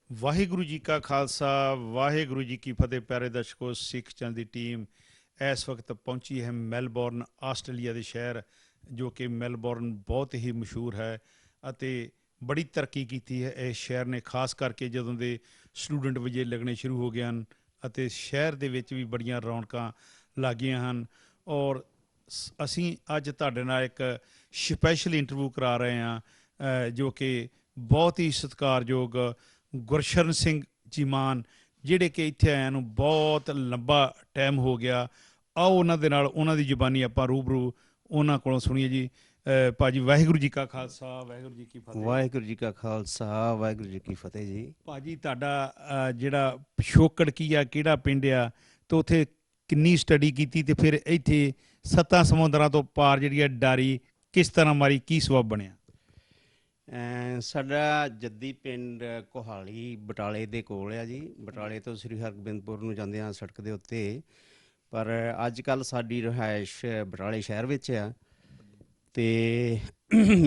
ਵਾਹਿਗੁਰੂ ਜੀ ਕਾ ਖਾਲਸਾ ਵਾਹਿਗੁਰੂ ਜੀ ਕੀ ਫਤਿਹ। ਪਿਆਰੇ ਦਰਸ਼ਕੋ, ਸਿੱਖ ਚੈਨਲ ਦੀ ਟੀਮ ਇਸ ਵਕਤ ਪਹੁੰਚੀ ਹੈ ਮੈਲਬੌਰਨ, ਆਸਟ੍ਰੇਲੀਆ ਦੇ ਸ਼ਹਿਰ, ਜੋ ਕਿ ਮੈਲਬੌਰਨ ਬਹੁਤ ਹੀ ਮਸ਼ਹੂਰ ਹੈ ਅਤੇ ਬੜੀ ਤਰੱਕੀ ਕੀਤੀ ਹੈ ਇਸ ਸ਼ਹਿਰ ਨੇ, ਖਾਸ ਕਰਕੇ ਜਦੋਂ ਦੇ ਸਟੂਡੈਂਟ ਵੀਜ਼ੇ ਲੱਗਣੇ ਸ਼ੁਰੂ ਹੋ ਗਏ ਹਨ ਅਤੇ ਸ਼ਹਿਰ ਦੇ ਵਿੱਚ ਵੀ ਬੜੀਆਂ ਰੌਣਕਾਂ ਲੱਗੀਆਂ ਹਨ। ਔਰ ਅਸੀਂ ਅੱਜ ਤੁਹਾਡੇ ਨਾਲ ਇੱਕ ਸਪੈਸ਼ਲ ਇੰਟਰਵਿਊ ਕਰਾ ਰਹੇ ਹਾਂ, ਜੋ ਕਿ ਬਹੁਤ ਹੀ ਸਤਿਕਾਰਯੋਗ ਗੁਰਸ਼ਰਨ ਸਿੰਘ ਜੀ ਮਾਨ, ਜਿਹੜੇ ਕਿ ਇੱਥੇ ਆਇਆਂ ਨੂੰ ਬਹੁਤ ਲੰਬਾ ਟਾਈਮ ਹੋ ਗਿਆ। ਆਓ ਉਹਨਾਂ ਦੇ ਨਾਲ ਉਹਨਾਂ ਦੀ ਜ਼ੁਬਾਨੀ ਆਪਾਂ ਰੂਬਰੂ ਉਹਨਾਂ ਕੋਲੋਂ ਸੁਣੀਏ ਜੀ। ਭਾਜੀ, ਵਾਹਿਗੁਰੂ ਜੀ ਕਾ ਖਾਲਸਾ ਵਾਹਿਗੁਰੂ ਜੀ ਕੀ ਫਤਿਹ। ਵਾਹਿਗੁਰੂ ਜੀ ਕਾ ਖਾਲਸਾ ਵਾਹਿਗੁਰੂ ਜੀ ਕੀ ਫਤਿਹ ਜੀ। ਭਾਜੀ, ਤੁਹਾਡਾ ਜਿਹੜਾ ਪਿਛੋਕੜ ਕੀ ਆ, ਕਿਹੜਾ ਪਿੰਡ ਆ, ਤੇ ਉੱਥੇ ਕਿੰਨੀ ਸਟੱਡੀ ਕੀਤੀ, ਤੇ ਫਿਰ ਇੱਥੇ ਸੱਤਾਂ ਸਮੁੰਦਰਾਂ ਤੋਂ ਪਾਰ ਜਿਹੜੀ ਆ ਡਾਰੀ ਕਿਸ ਤਰ੍ਹਾਂ ਮਾਰੀ, ਕੀ ਸਬੱਬ ਬਣਿਆ? ਸਾਡਾ ਜੱਦੀ ਪਿੰਡ ਕੋਹਾਲੀ ਬਟਾਲੇ ਦੇ ਕੋਲ ਆ ਜੀ। ਬਟਾਲੇ ਤੋਂ ਸ੍ਰੀ ਹਰਗੋਬਿੰਦਪੁਰ ਨੂੰ ਜਾਂਦੇ ਆ ਸੜਕ ਦੇ ਉੱਤੇ, ਪਰ ਅੱਜ ਕੱਲ੍ਹ ਸਾਡੀ ਰਿਹਾਇਸ਼ ਬਟਾਲੇ ਸ਼ਹਿਰ ਵਿੱਚ ਆ। ਅਤੇ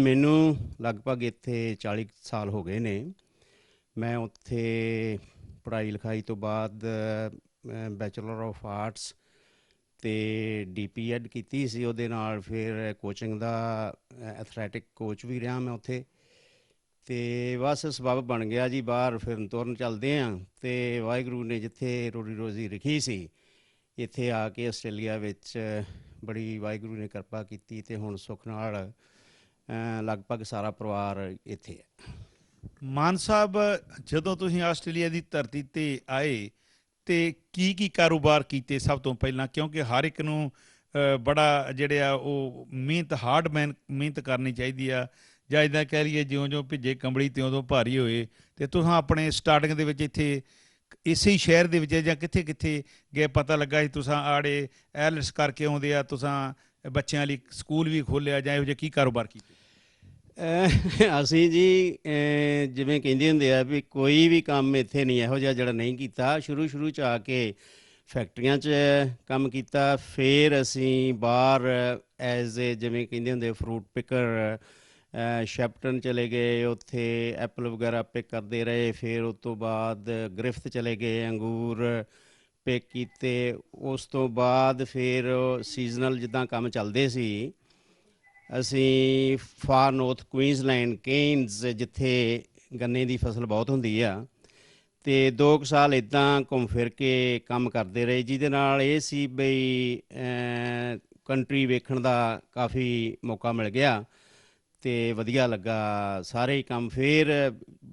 ਮੈਨੂੰ ਲਗਭਗ ਇੱਥੇ 40 ਸਾਲ ਹੋ ਗਏ ਨੇ। ਮੈਂ ਉੱਥੇ ਪੜ੍ਹਾਈ ਲਿਖਾਈ ਤੋਂ ਬਾਅਦ ਬੈਚਲਰ ਆਫ ਆਰਟਸ ਅਤੇ DPEd ਕੀਤੀ ਸੀ। ਉਹਦੇ ਨਾਲ ਫਿਰ ਕੋਚਿੰਗ ਦਾ ਐਥਲੈਟਿਕ ਕੋਚ ਵੀ ਰਿਹਾ ਮੈਂ ਉੱਥੇ। ਅਤੇ ਬਸ ਸਬੱਬ ਬਣ ਗਿਆ ਜੀ, ਬਾਹਰ ਫਿਰ ਤੁਰਨ ਚੱਲਦੇ ਹਾਂ। ਅਤੇ ਵਾਹਿਗੁਰੂ ਨੇ ਜਿੱਥੇ ਰੋਟੀ ਰੋਜ਼ੀ ਰੱਖੀ ਸੀ, ਇੱਥੇ ਆ ਕੇ ਆਸਟ੍ਰੇਲੀਆ ਵਿੱਚ ਬੜੀ ਵਾਹਿਗੁਰੂ ਨੇ ਕਿਰਪਾ ਕੀਤੀ, ਅਤੇ ਹੁਣ ਸੁੱਖ ਨਾਲ ਲਗਭਗ ਸਾਰਾ ਪਰਿਵਾਰ ਇੱਥੇ ਹੈ। ਮਾਨ ਸਾਹਿਬ, ਜਦੋਂ ਤੁਸੀਂ ਆਸਟ੍ਰੇਲੀਆ ਦੀ ਧਰਤੀ 'ਤੇ ਆਏ ਤੇ ਕੀ ਕਾਰੋਬਾਰ ਕੀਤੇ ਸਭ ਤੋਂ ਪਹਿਲਾਂ? ਕਿਉਂਕਿ ਹਰ ਇੱਕ ਨੂੰ ਬੜਾ ਜਿਹੜੇ ਆ ਉਹ ਹਾਰਡ ਮਿਹਨਤ ਕਰਨੀ ਚਾਹੀਦੀ ਆ, ਜਾਂ ਇੱਦਾਂ ਕਹਿ ਲਈਏ ਜਿਉਂ ਭਿੱਜੇ ਕੰਬਲੀ ਤਿਉਂ ਭਾਰੀ ਹੋਏ। ਅਤੇ ਤੁਸੀਂ ਆਪਣੇ ਸਟਾਰਟਿੰਗ ਦੇ ਵਿੱਚ ਇੱਥੇ ਇਸੇ ਹੀ ਸ਼ਹਿਰ ਦੇ ਵਿੱਚ ਜਾਂ ਕਿੱਥੇ ਕਿੱਥੇ ਗਏ? ਪਤਾ ਲੱਗਾ ਸੀ ਤੁਸੀਂ ਆੜੇ ਐਲਸ ਕਰਕੇ ਆਉਂਦੇ ਆ, ਤੁਸੀਂ ਬੱਚਿਆਂ ਲਈ ਸਕੂਲ ਵੀ ਖੋਲ੍ਹਿਆ, ਜਾਂ ਇਹੋ ਜਿਹੇ ਕੀ ਕਾਰੋਬਾਰ ਕੀਤੇ? ਅਸੀਂ ਜੀ ਜਿਵੇਂ ਕਹਿੰਦੇ ਹੁੰਦੇ ਆ ਵੀ ਕੋਈ ਵੀ ਕੰਮ ਇੱਥੇ ਨਹੀਂ ਇਹੋ ਜਿਹਾ ਜਿਹੜਾ ਨਹੀਂ ਕੀਤਾ। ਸ਼ੁਰੂ 'ਚ ਆ ਕੇ ਫੈਕਟਰੀਆਂ 'ਚ ਕੰਮ ਕੀਤਾ, ਫਿਰ ਅਸੀਂ ਬਾਹਰ ਐਜ਼ ਏ ਜਿਵੇਂ ਕਹਿੰਦੇ ਹੁੰਦੇ ਫਰੂਟ ਪਿਕਰ ਸ਼ੈਪਟਨ ਚਲੇ ਗਏ, ਉੱਥੇ ਐਪਲ ਵਗੈਰਾ ਪਿਕ ਕਰਦੇ ਰਹੇ। ਫਿਰ ਉਸ ਤੋਂ ਬਾਅਦ ਗ੍ਰਿਫਤ ਚਲੇ ਗਏ, ਅੰਗੂਰ ਪਿਕ ਕੀਤੇ। ਉਸ ਤੋਂ ਬਾਅਦ ਫਿਰ ਸੀਜ਼ਨਲ ਜਿੱਦਾਂ ਕੰਮ ਚੱਲਦੇ ਸੀ, ਅਸੀਂ ਫਾਰ ਨੌਰਥ ਕੁਈਨਜ਼ਲੈਂਡ ਕੇਨਜ਼, ਜਿੱਥੇ ਗੰਨੇ ਦੀ ਫਸਲ ਬਹੁਤ ਹੁੰਦੀ ਆ, ਅਤੇ 2 ਕੁ ਸਾਲ ਇੱਦਾਂ ਘੁੰਮ ਫਿਰ ਕੇ ਕੰਮ ਕਰਦੇ ਰਹੇ, ਜਿਹਦੇ ਨਾਲ ਇਹ ਸੀ ਬਈ ਕੰਟਰੀ ਵੇਖਣ ਦਾ ਕਾਫੀ ਮੌਕਾ ਮਿਲ ਗਿਆ ਅਤੇ ਵਧੀਆ ਲੱਗਾ ਸਾਰੇ ਹੀ ਕੰਮ। ਫਿਰ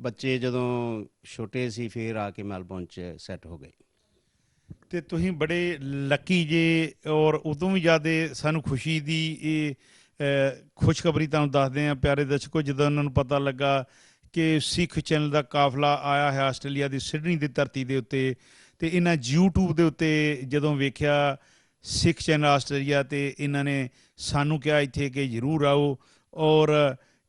ਬੱਚੇ ਜਦੋਂ ਛੋਟੇ ਸੀ, ਫਿਰ ਆ ਕੇ ਮੈਲਬੌਰਨ 'ਚ ਸੈੱਟ ਹੋ ਗਏ। ਅਤੇ ਤੁਸੀਂ ਬੜੇ ਲੱਕੀ ਜੇ, ਔਰ ਉਦੋਂ ਵੀ ਜ਼ਿਆਦਾ ਸਾਨੂੰ ਖੁਸ਼ੀ ਦੀ ਇਹ ਖੁਸ਼ਖਬਰੀ ਤੁਹਾਨੂੰ ਦੱਸਦੇ ਹਾਂ ਪਿਆਰੇ ਦਰਸ਼ਕੋ। ਜਦੋਂ ਉਹਨਾਂ ਨੂੰ ਪਤਾ ਲੱਗਾ ਕਿ ਸਿੱਖ ਚੈਨਲ ਦਾ ਕਾਫਲਾ ਆਇਆ ਹੈ ਆਸਟ੍ਰੇਲੀਆ ਦੀ ਸਿਡਨੀ ਦੀ ਧਰਤੀ ਦੇ ਉੱਤੇ, ਅਤੇ ਇਹਨਾਂ YouTube ਦੇ ਉੱਤੇ ਜਦੋਂ ਵੇਖਿਆ ਸਿੱਖ ਚੈਨਲ ਆਸਟ੍ਰੇਲੀਆ, ਅਤੇ ਇਹਨਾਂ ਨੇ ਸਾਨੂੰ ਕਿਹਾ ਇੱਥੇ ਕਿ ਜ਼ਰੂਰ ਆਓ। ਔਰ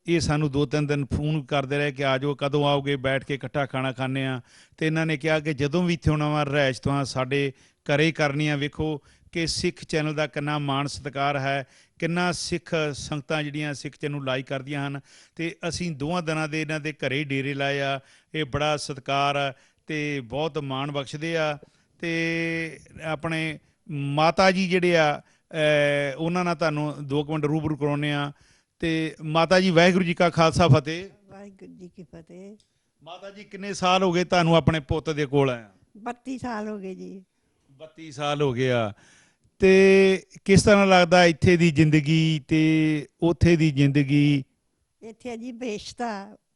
ਇਹ ਸਾਨੂੰ 2-3 ਦਿਨ ਫੋਨ ਕਰਦੇ ਰਹੇ ਕਿ ਆ ਜਾਓ, ਕਦੋਂ ਆਓਗੇ, ਬੈਠ ਕੇ ਇਕੱਠਾ ਖਾਣਾ ਖਾਂਦੇ ਹਾਂ। ਅਤੇ ਇਹਨਾਂ ਨੇ ਕਿਹਾ ਕਿ ਜਦੋਂ ਵੀ ਇੱਥੇ ਆਉਣਾ ਵਾ ਰਿਹਾਇਸ਼ ਤਾਂ ਸਾਡੇ ਘਰੇ ਕਰਨੀ ਆ। ਵੇਖੋ ਕਿ ਸਿੱਖ ਚੈਨਲ ਦਾ ਕਿੰਨਾ ਮਾਣ ਸਤਿਕਾਰ ਹੈ, ਕਿੰਨਾ ਸਿੱਖ ਸੰਗਤਾਂ ਜਿਹੜੀਆਂ ਸਿੱਖ ਚੈਨਲ ਨੂੰ ਲਾਈਕ ਕਰਦੀਆਂ ਹਨ। ਅਤੇ ਅਸੀਂ 2 ਦਿਨਾਂ ਦੇ ਇਹਨਾਂ ਦੇ ਘਰੇ ਡੇਰੇ ਲਾਏ ਆ। ਇਹ ਬੜਾ ਸਤਿਕਾਰ ਅਤੇ ਬਹੁਤ ਮਾਣ ਬਖਸ਼ਦੇ ਆ। ਅਤੇ ਆਪਣੇ ਮਾਤਾ ਜੀ ਜਿਹੜੇ ਆ, ਉਹਨਾਂ ਨਾਲ ਤੁਹਾਨੂੰ 2 ਮਿੰਟ ਰੂਬਰੂ ਕਰਾਉਂਦੇ ਆ। ਅਤੇ ਮਾਤਾ ਜੀ, ਵਾਹਿਗੁਰੂ ਜੀ ਕਾ ਖਾਲਸਾ ਫਤਿਹ। ਵਾਹਿਗੁਰੂ ਜੀ ਕੀ ਫਤਿਹ। ਮਾਤਾ ਜੀ, ਕਿੰਨੇ ਸਾਲ ਹੋ ਗਏ ਤੁਹਾਨੂੰ ਆਪਣੇ ਪੁੱਤ ਦੇ ਕੋਲ ਆਇਆ? 32 ਸਾਲ ਹੋ ਗਏ ਜੀ। 32 ਸਾਲ ਹੋ ਗਏ ਆ। ਅਤੇ ਕਿਸ ਤਰ੍ਹਾਂ ਲੱਗਦਾ ਇੱਥੇ ਦੀ ਜ਼ਿੰਦਗੀ ਅਤੇ ਉੱਥੇ ਦੀ ਜ਼ਿੰਦਗੀ? ਇੱਥੇ ਜੀ ਬੇਸ਼ਤਾ,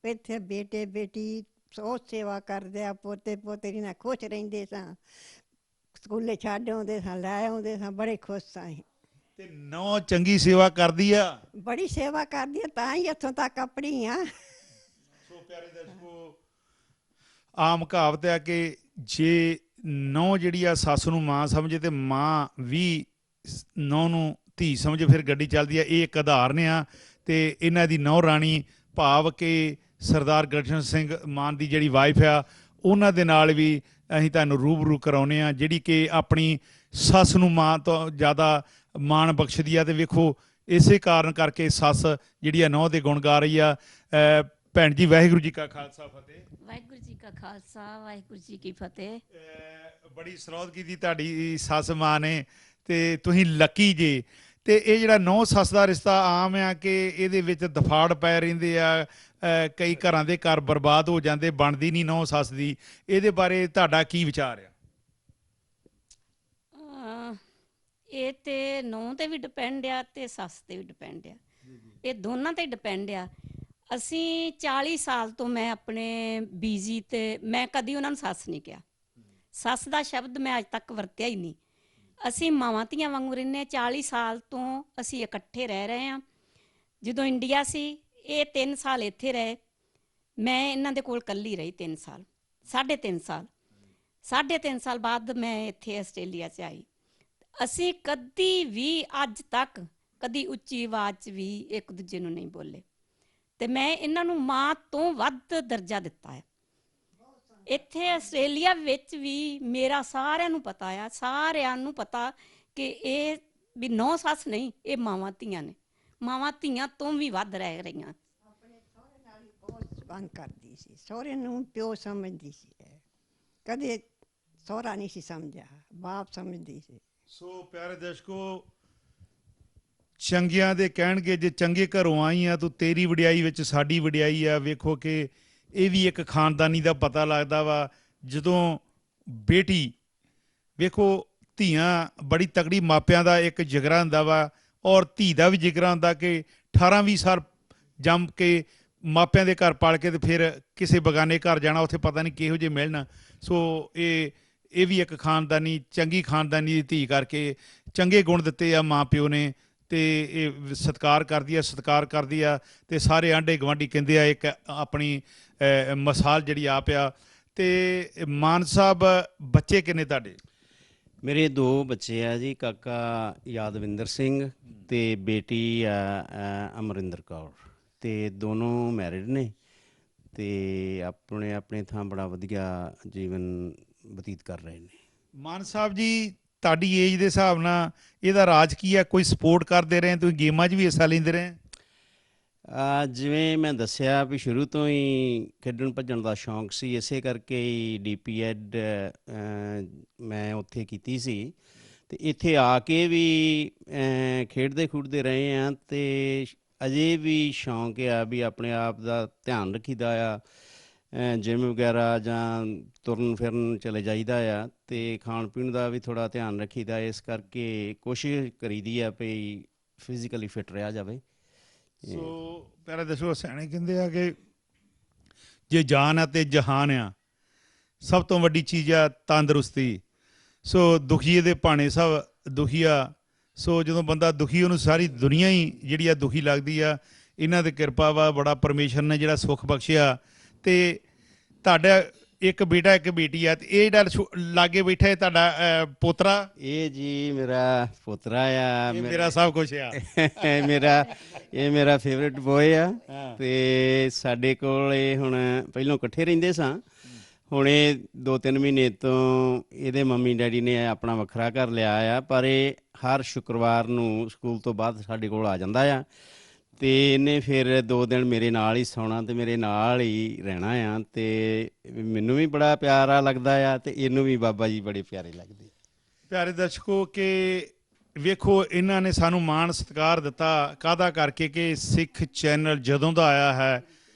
ਇੱਥੇ ਬੇਟੇ ਬੇਟੀ ਬਹੁਤ ਸੇਵਾ ਕਰਦੇ ਆ, ਪੋਤੇ ਪੋਤਰੀ ਨਾਲ ਖੁਸ਼ ਰਹਿੰਦੇ ਸਾਂ, ਸਕੂਲੇ ਛੱਡ ਆਉਂਦੇ ਸਾਂ, ਲੈ ਆਉਂਦੇ ਸਾਂ, ਬੜੇ ਖੁਸ਼ ਸਾਂ ਅਸੀਂ। ਅਤੇ ਨੌ ਚੰਗੀ ਸੇਵਾ ਕਰਦੀ ਆ? ਬੜੀ ਸੇਵਾ ਕਰਦੀ ਆ, ਤਾਂ ਹੀ ਇੱਥੋਂ ਤੱਕ ਆਪਣੀ ਆ। ਸੋ ਪਿਆਰੇ ਦਰਸ਼ਕੋ, ਆਮ ਕਹਾਵਤ ਹੈ ਕਿ ਜੇ ਨੌ ਜਿਹੜੀ ਆ ਸੱਸ ਨੂੰ ਮਾਂ ਸਮਝੇ, ਅਤੇ ਮਾਂ ਵੀ ਨੌ ਨੂੰ ਧੀ ਸਮਝੇ, ਫਿਰ ਗੱਡੀ ਚੱਲਦੀ ਆ। ਇਹ ਇੱਕ ਉਦਾਹਰਨ ਆ। ਅਤੇ ਇਹਨਾਂ ਦੀ ਨੌ ਰਾਣੀ, ਭਾਵ ਕਿ ਸਰਦਾਰ ਗੁਰਸ਼ਰਨ ਸਿੰਘ ਮਾਨ ਦੀ ਜਿਹੜੀ ਵਾਈਫ ਆ, ਉਹਨਾਂ ਦੇ ਨਾਲ ਵੀ ਅਸੀਂ ਤੁਹਾਨੂੰ ਰੂਬਰੂ ਕਰਾਉਂਦੇ ਹਾਂ, ਜਿਹੜੀ ਕਿ ਆਪਣੀ ਸੱਸ ਨੂੰ ਮਾਂ ਤੋਂ ਜ਼ਿਆਦਾ ਮਾਣ ਬਖਸ਼ਦੀ ਆ। ਅਤੇ ਵੇਖੋ ਇਸੇ ਕਾਰਨ ਕਰਕੇ ਸੱਸ ਜਿਹੜੀ ਆ ਨੌ ਦੇ ਗੁਣ ਗਾ ਰਹੀ ਆ। ਭੈਣ ਜੀ ਵਾਹਿਗੁਰੂ ਜੀ ਕਾ ਖਾਲਸਾ ਫਤਿਹ। ਵਾਹਿਗੁਰੂ ਜੀ ਕਾ ਖਾਲਸਾ ਵਾਹਿਗੁਰੂ ਜੀ ਕੀ ਫਤਿਹ। ਬੜੀ ਸਰੋਤ ਕੀਤੀ ਤੁਹਾਡੀ ਸੱਸ ਮਾਂ ਨੇ ਤੇ ਤੁਸੀਂ ਲੱਕੀ ਜੇ। ਤੇ ਇਹ ਜਿਹੜਾ ਨੌ ਸੱਸ ਦਾ ਰਿਸ਼ਤਾ ਆਮ ਆ ਕਿ ਇਹਦੇ ਵਿੱਚ ਦਫਾੜ ਪੈ ਰਹਿੰਦੇ ਆ, ਕਈ ਘਰਾਂ ਦੇ ਘਰ ਬਰਬਾਦ ਹੋ ਜਾਂਦੇ, ਬਣਦੀ ਨਹੀਂ ਨੌ ਸੱਸ ਦੀ। ਇਹਦੇ ਬਾਰੇ ਤੁਹਾਡਾ ਕੀ ਵਿਚਾਰ ਆ? ਇਹ ਤੇ ਨੂੰਹ ਤੇ ਵੀ ਡਿਪੈਂਡ ਆ ਤੇ ਸੱਸ ਤੇ ਵੀ ਡਿਪੈਂਡ ਆ, ਇਹ ਦੋਨਾਂ ਤੇ ਡਿਪੈਂਡ ਆ। ਅਸੀਂ 40 ਸਾਲ ਤੋਂ ਮੈਂ ਆਪਣੇ ਬੀਜੀ ਤੇ ਮੈਂ ਕਦੀ ਉਹਨਾਂ ਨੂੰ ਸੱਸ ਨਹੀਂ ਕਿਹਾ। ਸੱਸ ਦਾ ਸ਼ਬਦ ਮੈਂ ਅੱਜ ਤੱਕ ਵਰਤਿਆ ਹੀ ਨਹੀਂ। ਅਸੀਂ ਮਾਵਾਂ ਧੀਆਂ ਵਾਂਗੂ ਰਹਿੰਦੇ। 40 ਸਾਲ ਤੋਂ ਅਸੀਂ ਇਕੱਠੇ ਰਹਿ ਰਹੇ ਹਾਂ। ਜਦੋਂ ਇੰਡੀਆ ਸੀ ਇਹ 3 ਸਾਲ ਇੱਥੇ ਰਹੇ, ਮੈਂ ਇਹਨਾਂ ਦੇ ਕੋਲ ਇਕੱਲੀ ਰਹੀ 3 ਸਾਲ, 3.5 ਸਾਲ ਬਾਅਦ ਮੈਂ ਇੱਥੇ ਆਸਟ੍ਰੇਲੀਆ 'ਚ ਆਈ। ਅਸੀਂ ਕਦੀ ਵੀ ਅੱਜ ਤੱਕ ਕਦੀ ਉੱਚੀ ਆਵਾਜ਼ 'ਚ ਵੀ ਇੱਕ ਦੂਜੇ ਨੂੰ ਨਹੀਂ ਬੋਲੇ ਤੇ ਮੈਂ ਇਹਨਾਂ ਨੂੰ ਮਾਂ ਤੋਂ ਵੱਧ ਦਰਜਾ ਦਿੱਤਾ ਹੈ। ਇੱਥੇ ਆਸਟ੍ਰੇਲੀਆ ਵਿੱਚ ਵੀ ਮੇਰਾ ਸਾਰਿਆਂ ਨੂੰ ਪਤਾ ਆ, ਸਾਰਿਆਂ ਨੂੰ ਪਤਾ ਕਿ ਇਹ ਵੀ ਨੌ ਸੱਸ ਨਹੀਂ, ਇਹ ਮਾਵਾਂ ਧੀਆਂ ਨੇ। ਮਾਵਾਂ ਧੀਆਂ ਤੋਂ ਵੀ ਵੱਧ ਰਹਿ ਰਹੀਆਂ। ਆਪਣੇ ਸਹੁਰੇ ਨਾਲ ਹੀ ਬਹੁਤ ਸੰਬੰਧ ਕਰਦੀ ਸੀ, ਸਹੁਰੇ ਨੂੰ ਪਿਓ ਸਮਝਦੀ ਸੀ, ਕਦੇ ਸਹੁਰਾ ਨਹੀਂ ਸੀ ਸਮਝਿਆ, ਬਾਪ ਸਮਝਦੀ ਸੀ। ਸੋ ਪਿਆਰੇ ਦਰਸ਼ਕੋ, ਚੰਗਿਆਂ ਦੇ ਕਹਿਣਗੇ ਜੇ ਚੰਗੇ ਘਰੋਂ ਆਈ ਆ ਤੂੰ ਤੇਰੀ ਵਡਿਆਈ ਵਿੱਚ ਸਾਡੀ ਵਡਿਆਈ ਆ। ਵੇਖੋ ਕਿ ਇਹ ਵੀ ਇੱਕ ਖਾਨਦਾਨੀ ਦਾ ਪਤਾ ਲੱਗਦਾ ਵਾ। ਜਦੋਂ ਬੇਟੀ ਵੇਖੋ, ਧੀਆਂ ਬੜੀ ਤਕੜੀ ਮਾਪਿਆਂ ਦਾ ਇੱਕ ਜਿਗਰਾ ਹੁੰਦਾ ਵਾ, ਔਰ ਧੀ ਦਾ ਵੀ ਜਿਗਰਾ ਹੁੰਦਾ ਕਿ 18-20 ਸਾਲ ਜੰਮ ਕੇ ਮਾਪਿਆਂ ਦੇ ਘਰ ਪਲ ਕੇ ਤੇ ਫਿਰ ਕਿਸੇ ਬਗਾਨੇ ਘਰ ਜਾਣਾ, ਉੱਥੇ ਪਤਾ ਨਹੀਂ ਕਿਹੋ ਜਿਹੇ ਮਿਲਣ। ਸੋ ਇਹ ਵੀ ਇੱਕ ਖਾਨਦਾਨੀ, ਚੰਗੀ ਖਾਨਦਾਨੀ ਦੀ ਧੀ ਕਰਕੇ ਚੰਗੇ ਗੁਣ ਦਿੱਤੇ ਆ ਮਾਂ ਪਿਓ ਨੇ, ਤੇ ਇਹ ਸਤਿਕਾਰ ਕਰਦੀ ਆ ਤੇ ਸਾਰੇ ਆਂਢੇ ਗੁਆਂਢੀ ਕਹਿੰਦੇ ਆ ਇੱਕ ਆਪਣੀ ਮਿਸਾਲ ਜਿਹੜੀ ਆਪ ਆ। ਤੇ ਮਾਨ ਸਾਹਿਬ, ਬੱਚੇ ਕਿੰਨੇ ਤੁਹਾਡੇ? ਮੇਰੇ 2 ਬੱਚੇ ਆ ਜੀ, ਕਾਕਾ ਯਾਦਵਿੰਦਰ ਸਿੰਘ ਤੇ ਬੇਟੀ ਆ ਅਮਰਿੰਦਰ ਕੌਰ, ਤੇ ਦੋਨੋਂ ਮੈਰਿਡ ਨੇ ਤੇ ਆਪਣੇ ਆਪਣੇ ਥਾਂ ਬੜਾ ਵਧੀਆ ਜੀਵਨ ਬਤੀਤ ਕਰ ਰਹੇ ਨੇ। ਮਾਨ ਸਾਹਿਬ ਜੀ, ਤੁਹਾਡੀ ਏਜ ਦੇ ਹਿਸਾਬ ਨਾਲ ਇਹਦਾ ਰਾਜ ਕੀ ਆ? ਕੋਈ ਸਪੋਰਟ ਕਰਦੇ ਰਹੇ? ਤੁਸੀਂ ਗੇਮਾਂ 'ਚ ਵੀ ਹਿੱਸਾ ਲੈਂਦੇ ਰਹੇ? ਜਿਵੇਂ ਮੈਂ ਦੱਸਿਆ ਵੀ ਸ਼ੁਰੂ ਤੋਂ ਹੀ ਖੇਡਣ ਭੱਜਣ ਦਾ ਸ਼ੌਂਕ ਸੀ, ਇਸੇ ਕਰਕੇ ਹੀ DPEd ਮੈਂ ਉੱਥੇ ਕੀਤੀ ਸੀ ਤੇ ਇੱਥੇ ਆ ਕੇ ਵੀ ਖੇਡਦੇ ਖੂਡਦੇ ਰਹੇ ਹਾਂ ਤੇ ਅਜੇ ਵੀ ਸ਼ੌਂਕ ਆ ਵੀ ਆਪਣੇ ਆਪ ਦਾ ਧਿਆਨ ਰੱਖੀਦਾ ਆ। ਜਿਮ ਵਗੈਰਾ ਜਾਂ ਤੁਰਨ ਫਿਰਨ ਚਲੇ ਜਾਈਦਾ ਆ ਤੇ ਖਾਣ ਪੀਣ ਦਾ ਵੀ ਥੋੜ੍ਹਾ ਧਿਆਨ ਰੱਖੀਦਾ। ਇਸ ਕਰਕੇ ਕੋਸ਼ਿਸ਼ ਕਰੀਦੀ ਆ ਵੀ ਫਿਜ਼ੀਕਲੀ ਫਿਟ ਰਿਹਾ ਜਾਵੇ। ਸੋ ਪਿਆਰੇ ਦੱਸੋ, ਸਿਆਣੇ ਕਹਿੰਦੇ ਆ ਕਿ ਜੇ ਜਾਨ ਆ ਤੇ ਜਹਾਨ ਆ, ਸਭ ਤੋਂ ਵੱਡੀ ਚੀਜ਼ ਆ ਤੰਦਰੁਸਤੀ। ਸੋ ਦੁਖੀਏ ਦੇ ਭਾਣੇ ਸਭ ਦੁਖੀ ਆ। ਸੋ ਜਦੋਂ ਬੰਦਾ ਦੁਖੀ, ਉਹਨੂੰ ਸਾਰੀ ਦੁਨੀਆ ਹੀ ਜਿਹੜੀ ਆ ਦੁਖੀ ਲੱਗਦੀ ਆ। ਇਹਨਾਂ ਦੀ ਕਿਰਪਾ ਵਾ, ਬੜਾ ਪਰਮੇਸ਼ਰ ਨੇ ਜਿਹੜਾ ਸੁੱਖ ਬਖਸ਼ਿਆ। ਤੇ ਤੁਹਾਡਾ ਇੱਕ ਬੇਟਾ ਇੱਕ ਬੇਟੀ ਆ, ਤੇ ਇਹ ਜਿਹੜਾ ਲਾਗੇ ਬੈਠਾ ਹੈ ਤੁਹਾਡਾ ਪੋਤਰਾ? ਇਹ ਜੀ ਮੇਰਾ ਪੋਤਰਾ ਆ, ਮੇਰਾ ਸਭ ਕੁਛ ਆ। ਇਹ ਮੇਰਾ ਫੇਵਰੇਟ ਬੋਏ ਆ। ਤੇ ਸਾਡੇ ਕੋਲ ਇਹ ਹੁਣ ਪਹਿਲਾਂ ਇਕੱਠੇ ਰਹਿੰਦੇ ਸਾਂ, ਹੁਣ ਇਹ 2-3 ਮਹੀਨੇ ਤੋਂ ਇਹਦੇ ਮੰਮੀ ਡੈਡੀ ਨੇ ਆਪਣਾ ਵੱਖਰਾ ਘਰ ਲਿਆ ਆ, ਪਰ ਇਹ ਹਰ ਸ਼ੁੱਕਰਵਾਰ ਨੂੰ ਸਕੂਲ ਤੋਂ ਬਾਅਦ ਸਾਡੇ ਕੋਲ ਆ ਜਾਂਦਾ ਆ ਤੇ ਇਹਨੇ ਫਿਰ 2 ਦਿਨ ਮੇਰੇ ਨਾਲ ਹੀ ਸੌਣਾ ਤੇ ਮੇਰੇ ਨਾਲ ਹੀ ਰਹਿਣਾ ਆ। ਤੇ ਮੈਨੂੰ ਵੀ ਬੜਾ ਪਿਆਰਾ ਲੱਗਦਾ ਆ ਤੇ ਇਹਨੂੰ ਵੀ ਬਾਬਾ ਜੀ ਬੜੇ ਪਿਆਰੇ ਲੱਗਦੇ। ਪਿਆਰੇ ਦਰਸ਼ਕੋ, ਕਿ ਵੇਖੋ ਇਹਨਾਂ ਨੇ ਸਾਨੂੰ ਮਾਣ ਸਤਿਕਾਰ ਦਿੱਤਾ ਕਾਹਦਾ ਕਰਕੇ ਕਿ ਸਿੱਖ ਚੈਨਲ ਜਦੋਂ ਦਾ ਆਇਆ ਹੈ,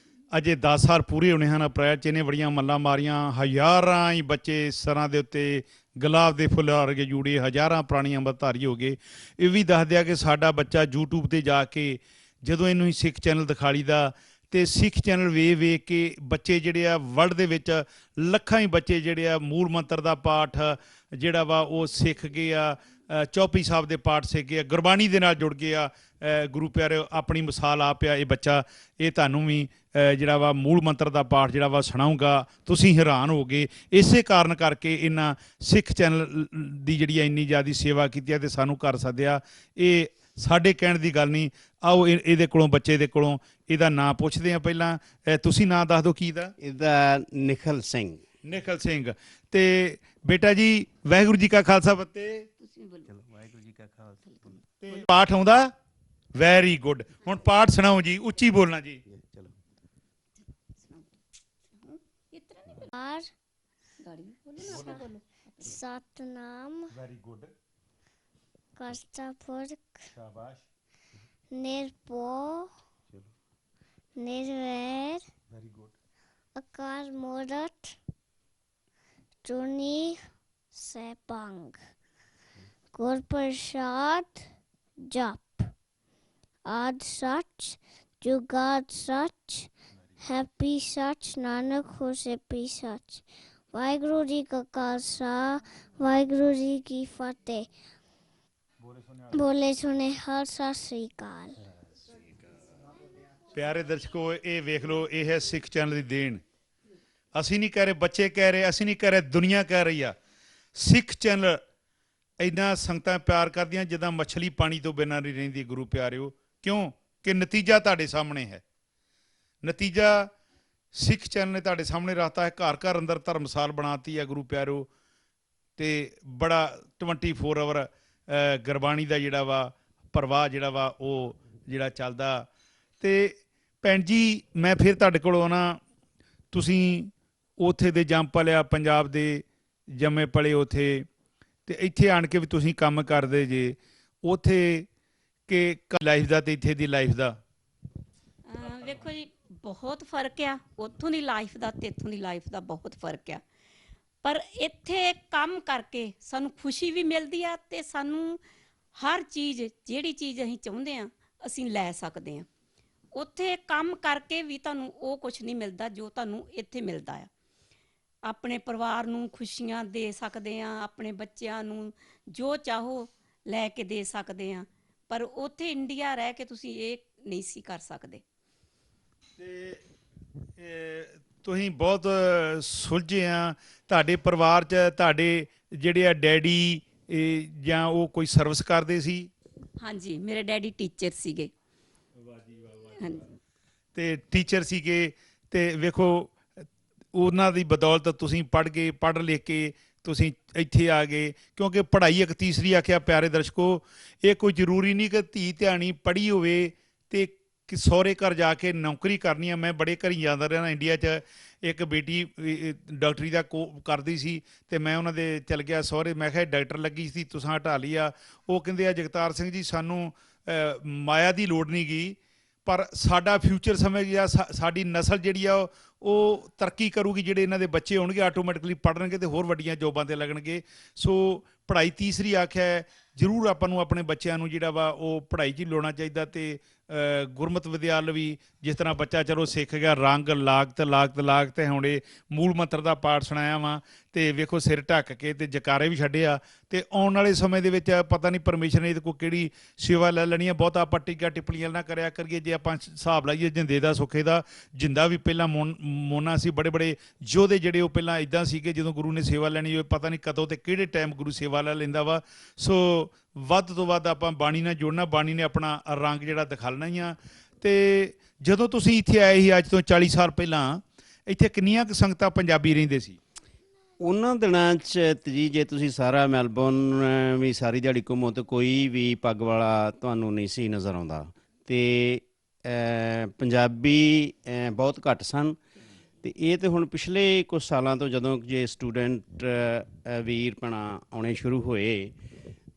ਅਜੇ 10 ਸਾਲ ਪੂਰੇ ਹੋਣੇ ਹਨ। ਅਪ੍ਰੈਲ 'ਚ ਇਹਨੇ ਬੜੀਆਂ ਮੱਲਾਂ ਮਾਰੀਆਂ, ਹਜ਼ਾਰਾਂ ਹੀ ਬੱਚੇ ਸਰਾਂ ਦੇ ਉੱਤੇ ਗੁਲਾਬ ਦੇ ਫੁੱਲ ਵਰਗੇ ਜੂੜੇ, ਹਜ਼ਾਰਾਂ ਪੁਰਾਣੀਆਂ ਅੰਮ੍ਰਿਤਧਾਰੀ ਹੋ ਗਏ। ਇਹ ਵੀ ਦੱਸ ਦਿਆ ਕਿ ਸਾਡਾ ਬੱਚਾ YouTube ਤੇ ਜਾ ਕੇ ਜਦੋਂ ਇਹਨੂੰ ਹੀ ਸਿੱਖ ਚੈਨਲ ਦਿਖਾਲੀ ਦਾ ਤੇ ਸਿੱਖ ਚੈਨਲ ਵੇਖ ਕੇ ਬੱਚੇ ਜਿਹੜੇ ਆ ਵਰਲਡ ਦੇ ਵਿੱਚ ਲੱਖਾਂ ਹੀ ਬੱਚੇ ਜਿਹੜੇ ਆ ਮੂਲ ਮੰਤਰ ਦਾ ਪਾਠ ਜਿਹੜਾ ਵਾ ਉਹ ਸਿੱਖ ਗਏ ਆ, ਚੌਪਈ ਸਾਹਿਬ ਦੇ ਪਾਠ ਸਿੱਖ ਗਏ ਆ, ਗੁਰਬਾਣੀ ਦੇ ਨਾਲ ਜੁੜ ਗਏ ਆ। ਗੁਰੂ ਪਿਆਰੇ, ਆਪਣੀ ਮਿਸਾਲ ਆਪ ਆ ਇਹ ਬੱਚਾ। ਇਹ ਤੁਹਾਨੂੰ ਵੀ ਜਿਹੜਾ ਵਾ ਮੂਲ ਮੰਤਰ ਦਾ ਪਾਠ ਜਿਹੜਾ ਵਾ ਸੁਣਾਊਗਾ, ਤੁਸੀਂ ਹੈਰਾਨ ਹੋਗੇ। ਇਸੇ ਕਾਰਨ ਕਰਕੇ ਇਹਨਾਂ ਸਿੱਖ ਚੈਨਲ ਦੀ ਜਿਹੜੀ ਆ ਇੰਨੀ ਜ਼ਿਆਦਾ ਸੇਵਾ ਕੀਤੀ ਹੈ ਤੇ ਸਾਨੂੰ ਘਰ ਸੱਦਿਆ। ਇਹ ਸਾਡੇ ਕਹਿਣ ਦੀ ਗੱਲ ਨਹੀਂ। ਆਓ ਇਹਦੇ ਕੋਲੋਂ, ਬੱਚੇ ਦੇ ਕੋਲੋਂ ਇਹਦਾ ਨਾਂ ਪੁੱਛਦੇ ਹਾਂ। ਪਹਿਲਾਂ ਤੁਸੀਂ ਨਾਂ ਦੱਸ ਦਿਓ ਕੀ ਦਾ? ਇਹਦਾ ਨਿਖਲ ਸਿੰਘ। ਨਿਖਲ ਸਿੰਘ। ਤੇ ਬੇਟਾ ਜੀ, ਵਾਹਿਗੁਰੂ ਜੀ ਕਾ ਖਾਲਸਾ ਫਤਿਹ। ਵਾਹਿਗੁਰੂ ਜੀ ਕਾ ਖਾਲਸਾ। ਤੇ ਪਾਠ ਆਉਂਦਾ? Very good. ਹੁਣ ਪਾਠ ਸੁਣਾਓ ਜੀ, ਉੱਚੀ ਬੋਲਣਾ ਜੀ। ਕਾਰ ਗਾੜੀ ਬੋਲੋ ਨਾ ਬੋਲੋ ਸਤਨਾਮ ਵੈਰੀ ਗੁੱਡ, ਕਰਤਾ ਪੁਰਖ ਸ਼ਾਬਾਸ਼, ਨਿਰਭਉ ਚਲੋ ਨਿਰਵੈਰ ਵੈਰੀ ਗੁੱਡ, ਅਕਾਲ ਮੂਰਤ ਜੁਨੀ ਸੈਭੰਗ ਗੁਰ ਪ੍ਰਸਾਦ ਜਪ ਆਦ ਸੱਚ ਜੁਗਾਦ ਸੱਚ ਹੈਪੀ ਸੱਚ ਨਾਨਕ ਹੋਸੀ ਸੱਚ। ਵਾਹਿਗੁਰੂ ਜੀ ਕਾ ਖਾਲਸਾ ਵਾਹਿਗੁਰੂ ਜੀ ਕੀ ਫਤਿਹ। ਬੋਲੇ ਸੁਣੇ ਹਰ ਸਤਿ ਸ੍ਰੀ ਅਕਾਲ। ਪਿਆਰੇ ਦਰਸ਼ਕੋ, ਇਹ ਵੇਖ ਲਓ, ਇਹ ਹੈ ਸਿੱਖ ਚੈਨਲ ਦੀ ਦੇਣ। ਅਸੀਂ ਨਹੀਂ ਕਹਿ ਰਹੇ, ਬੱਚੇ ਕਹਿ ਰਹੇ, ਅਸੀਂ ਨਹੀਂ ਕਹਿ ਰਹੇ, ਦੁਨੀਆ ਕਹਿ ਰਹੀ ਆ। ਸਿੱਖ ਚੈਨਲ ਇੰਨਾ ਸੰਗਤਾਂ ਪਿਆਰ ਕਰਦੀਆਂ ਜਿੱਦਾਂ ਮੱਛਲੀ ਪਾਣੀ ਤੋਂ ਬਿਨਾਂ ਨਹੀਂ ਰਹਿੰਦੀ। ਗੁਰੂ ਪਿਆਰਿਓ, ਕਿਉਂ ਕਿ ਨਤੀਜਾ ਤੁਹਾਡੇ ਸਾਹਮਣੇ ਹੈ। ਨਤੀਜਾ ਸਿੱਖ ਚੈਨਲ ਨੇ ਤੁਹਾਡੇ ਸਾਹਮਣੇ ਰੱਖਤਾ ਹੈ। ਘਰ ਘਰ ਅੰਦਰ ਧਰਮਸਾਲ ਬਣਾਤੀ ਹੈ ਗੁਰੂ ਪਿਆਰਿਓ, ਤੇ ਬੜਾ 24 ਆਵਰ ਗੁਰਬਾਣੀ ਦਾ ਜਿਹੜਾ ਵਾ ਪ੍ਰਵਾਹ ਜਿਹੜਾ ਵਾ ਉਹ ਜਿਹੜਾ ਚੱਲਦਾ। ਤੇ ਭੈਣ ਜੀ, ਮੈਂ ਫਿਰ ਤੁਹਾਡੇ ਕੋਲ ਆਉਣਾ। ਤੁਸੀਂ ਉੱਥੇ ਦੇ ਜੰਮ ਪਲਿਆ, ਪੰਜਾਬ ਦੇ ਜੰਮੇ ਪਲੇ ਉੱਥੇ, ਤੇ ਇੱਥੇ ਆਣ ਕੇ ਵੀ ਤੁਸੀਂ ਕੰਮ ਕਰਦੇ ਜੇ ਉੱਥੇ ਕਿ ਲਾਈਫ ਦਾ ਤੇ ਇੱਥੇ ਦੀ ਲਾਈਫ ਦਾ? ਵੇਖੋ ਜੀ, ਬਹੁਤ ਫਰਕ ਆ। ਉੱਥੋਂ ਦੀ ਲਾਈਫ ਦਾ ਤੇ ਇੱਥੋਂ ਦੀ ਲਾਈਫ ਦਾ ਬਹੁਤ ਫਰਕ ਆ। ਪਰ ਇੱਥੇ ਕੰਮ ਕਰਕੇ ਸਾਨੂੰ ਖੁਸ਼ੀ ਵੀ ਮਿਲਦੀ ਆ ਤੇ ਸਾਨੂੰ ਹਰ ਚੀਜ਼, ਜਿਹੜੀ ਚੀਜ਼ ਅਸੀਂ ਚਾਹੁੰਦੇ ਆ, ਅਸੀਂ ਲੈ ਸਕਦੇ ਆ। ਉੱਥੇ ਕੰਮ ਕਰਕੇ ਵੀ ਤੁਹਾਨੂੰ ਉਹ ਕੁਝ ਨਹੀਂ ਮਿਲਦਾ ਜੋ ਤੁਹਾਨੂੰ ਇੱਥੇ ਮਿਲਦਾ ਆ। ਆਪਣੇ ਪਰਿਵਾਰ ਨੂੰ ਖੁਸ਼ੀਆਂ ਦੇ ਸਕਦੇ ਆ, ਆਪਣੇ ਬੱਚਿਆਂ ਨੂੰ ਜੋ ਚਾਹੋ ਲੈ ਕੇ ਦੇ ਸਕਦੇ ਆ। ਪਰ ਉੱਥੇ ਇੰਡੀਆ ਰਹਿ ਕੇ ਤੁਸੀਂ ਇਹ ਨਹੀਂ ਸੀ ਕਰ ਸਕਦੇ। ਤੇ ਤੁਸੀਂ ਬਹੁਤ ਸੁਲਝੇ ਆ। ਤੁਹਾਡੇ ਪਰਿਵਾਰ 'ਚ ਤੁਹਾਡੇ ਜਿਹੜੇ ਆ ਡੈਡੀ ਜਾਂ ਉਹ ਕੋਈ ਸਰਵਿਸ ਕਰਦੇ ਸੀ? ਹਾਂਜੀ, ਮੇਰੇ ਡੈਡੀ ਟੀਚਰ ਸੀਗੇ। ਹਾਂਜੀ, ਤੇ ਟੀਚਰ ਸੀਗੇ, ਤੇ ਵੇਖੋ ਉਹਨਾਂ ਦੀ ਬਦੌਲਤ ਤੁਸੀਂ ਪੜ੍ਹ ਲਿਖ ਕੇ ਤੁਸੀਂ ਇੱਥੇ ਆ ਗਏ। ਕਿਉਂਕਿ ਪੜ੍ਹਾਈ ਇੱਕ ਤੀਸਰੀ ਆਖਿਆ। ਪਿਆਰੇ ਦਰਸ਼ਕੋ, ਇਹ ਕੋਈ ਜ਼ਰੂਰੀ ਨਹੀਂ ਕਿ ਧੀ ਧਿਆਣੀ ਪੜ੍ਹੀ ਹੋਵੇ ਤੇ ਕਿ ਸਹੁਰੇ ਘਰ ਜਾ ਕੇ ਨੌਕਰੀ ਕਰਨੀ ਆ। ਮੈਂ ਬੜੇ ਘਰੀ ਜਾਂਦਾ ਰਿਹਾ ਇੰਡੀਆ 'ਚ। ਇੱਕ ਬੇਟੀ ਡਾਕਟਰੀ ਦਾ ਕਰਦੀ ਸੀ, ਤੇ ਮੈਂ ਉਹਨਾਂ ਦੇ ਚਲ ਗਿਆ ਸਹੁਰੇ। ਮੈਂ ਕਿਹਾ ਡਾਕਟਰ ਲੱਗੀ ਸੀ, ਤੁਸੀਂ ਹਟਾ ਲਈ ਆ। ਉਹ ਕਹਿੰਦੇ ਆ ਜਗਤਾਰ ਸਿੰਘ ਜੀ, ਸਾਨੂੰ ਮਾਇਆ ਦੀ ਲੋੜ ਨਹੀਂ ਗਈ, ਪਰ ਸਾਡਾ ਫਿਊਚਰ ਸਮਝ ਗਿਆ, ਸਾਡੀ ਨਸਲ ਜਿਹੜੀ ਆ ਉਹ ਤਰੱਕੀ ਕਰੂਗੀ। ਜਿਹੜੇ ਇਹਨਾਂ ਦੇ ਬੱਚੇ ਹੋਣਗੇ ਆਟੋਮੈਟਿਕਲੀ ਪੜ੍ਹਨਗੇ ਤੇ ਹੋਰ ਵੱਡੀਆਂ ਜੋਬਾਂ 'ਤੇ ਲੱਗਣਗੇ। ਸੋ ਪੜ੍ਹਾਈ ਤੀਸਰੀ ਆਖਿਆ ਹੈ। ਜ਼ਰੂਰ ਆਪਾਂ ਨੂੰ ਆਪਣੇ ਬੱਚਿਆਂ ਨੂੰ ਜਿਹੜਾ ਵਾ ਉਹ ਪੜ੍ਹਾਈ 'ਚ ਹੀ ਲਾਉਣਾ ਚਾਹੀਦਾ। ਤੇ ਗੁਰਮਤਿ ਵਿਦਿਆਲ ਵੀ ਜਿਸ ਤਰ੍ਹਾਂ ਬੱਚਾ ਚਲੋ ਸਿੱਖ ਗਿਆ, ਰੰਗ ਲਾਗਤ ਲਾਗਤ ਲਾਗਤ, ਹੁਣ ਇਹ ਮੂਲ ਮੰਤਰ ਦਾ ਪਾਠ ਸੁਣਾਇਆ ਵਾ, ਤੇ ਵੇਖੋ ਸਿਰ ਢੱਕ ਕੇ ਤੇ ਜਕਾਰੇ ਵੀ ਛੱਡਿਆ। ਤੇ ਆਉਣ ਵਾਲੇ ਸਮੇਂ ਦੇ ਵਿੱਚ ਪਤਾ ਨਹੀਂ ਪਰਮੇਸ਼ਰ ਨੇ ਇਹਦੇ ਕੋਲ ਕਿਹੜੀ ਸੇਵਾ ਲੈ ਲੈਣੀ ਹੈ। ਬਹੁਤਾ ਆਪਾਂ ਟੀਕਾ ਟਿੱਪਣੀਆਂ ਨਾ ਕਰਿਆ ਕਰੀਏ। ਜੇ ਆਪਾਂ ਹਿਸਾਬ ਲਾਈਏ ਜਿੰਦੇ ਦਾ ਸੁੱਖੇ ਦਾ, ਜਿੰਦਾ ਵੀ ਪਹਿਲਾਂ ਮੋਨਾ ਸੀ। ਬੜੇ ਬੜੇ ਯੋਧੇ ਜਿਹੜੇ ਉਹ ਪਹਿਲਾਂ ਇੱਦਾਂ ਸੀਗੇ, ਜਦੋਂ ਗੁਰੂ ਨੇ ਸੇਵਾ ਲੈਣੀ ਹੋਵੇ ਪਤਾ ਨਹੀਂ ਕਦੋਂ ਤੇ ਕਿਹੜੇ ਟਾਈਮ ਗੁਰੂ ਸੇਵਾ ਲੈ ਲੈਂਦਾ ਵਾ। ਸੋ ਵੱਧ ਤੋਂ ਵੱਧ ਆਪਾਂ ਬਾਣੀ ਨਾਲ ਜੁੜਨਾ, ਬਾਣੀ ਨੇ ਆਪਣਾ ਰੰਗ ਜਿਹੜਾ ਦਿਖਾਲਣਾ ਹੀ ਆ। ਤੇ ਜਦੋਂ ਤੁਸੀਂ ਇੱਥੇ ਆਏ ਸੀ ਅੱਜ ਤੋਂ 40 ਸਾਲ ਪਹਿਲਾਂ, ਇੱਥੇ ਕਿੰਨੀਆਂ ਕੁ ਸੰਗਤਾਂ ਪੰਜਾਬੀ ਰਹਿੰਦੇ ਸੀ? ਉਹਨਾਂ ਦਿਨਾਂ 'ਚ ਜੀ ਜੇ ਤੁਸੀਂ ਸਾਰਾ ਮੈਲਬੌਰਨ ਵੀ ਸਾਰੀ ਦਿਹਾੜੀ ਘੁੰਮੋ ਤਾਂ ਕੋਈ ਵੀ ਪੱਗ ਵਾਲਾ ਤੁਹਾਨੂੰ ਨਹੀਂ ਸੀ ਨਜ਼ਰ ਆਉਂਦਾ। ਅਤੇ ਪੰਜਾਬੀ ਬਹੁਤ ਘੱਟ ਸਨ। ਅਤੇ ਇਹ ਤਾਂ ਹੁਣ ਪਿਛਲੇ ਕੁਝ ਸਾਲਾਂ ਤੋਂ ਜਦੋਂ ਜੇ ਸਟੂਡੈਂਟ ਵੀਰ ਭੈਣਾਂ ਆਉਣੇ ਸ਼ੁਰੂ ਹੋਏ,